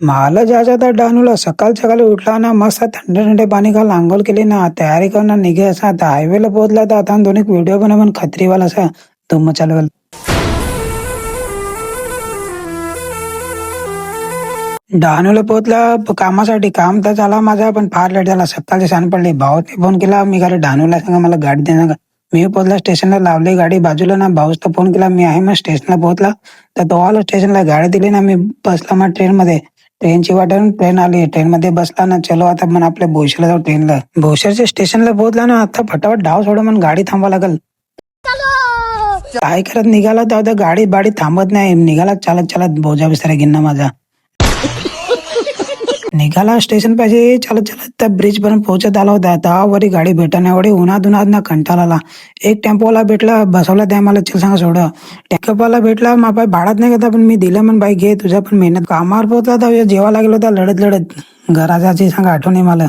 मला जायचं होतं डहाणूला. सकाळ सकाळी उठला ना, मस्त थंड थंड पाणी घाल, अंघोळ केली ना, तयारी करून निघे असा. आता हायवेला पोहोचला तर आता दोन्ही व्हिडिओ बनवून खत्रीवाला असा धुम्म चालवेल. डहाणूला पोहोचला कामासाठी. काम तर झाला माझा, पण फार लेट झाला. सकाळची सांग पडली. भाऊने फोन केला, मी घरी डहाणूला सांगा मला गाडी देणार का. मी पोहोचला स्टेशनला, लावली गाडी बाजूला ना. भाऊच तर फोन केला, मी आहे मग स्टेशनला पोहोचला. तर तो आला स्टेशनला, गाडी दिली ना, मी बसला मग ट्रेनमध्ये. ट्रेनची वाट ट्रेन आली, ट्रेन मध्ये बसला ना. चलो आता मन आपल्या भोईसरला जाऊ ट्रेनला. भोईसरच्या स्टेशनला पोहोचला ना, आता फटाफट डाव सोडा म्हणून गाडी थांबवा लागल. काय करत निघाला तर गाडी बाडी थांबत नाही. निघाला चालत चालत, बोजा बिस्तारा गिन्ना माझा. निघाला स्टेशन पाहिजे चालत चालत, त्या ब्रिज पर्यंत पोहोचत आला होता. दहावरी गाडी भेटण्यावरी एवढी उन्हात ना कंटाळा आला. एक टेम्पोवाला भेटला, बसवला त्या मला. चल सांगा सोड. टेम्पोवाला भेटला, मापाय भाडात नाही घेता, पण मी दिलं म्हण बाई घे तुझा पण मेहनत. कामावर पोहोचला तर जेवा लागलो होता लढत लढत. घराची सांगा आठवण आहे मला.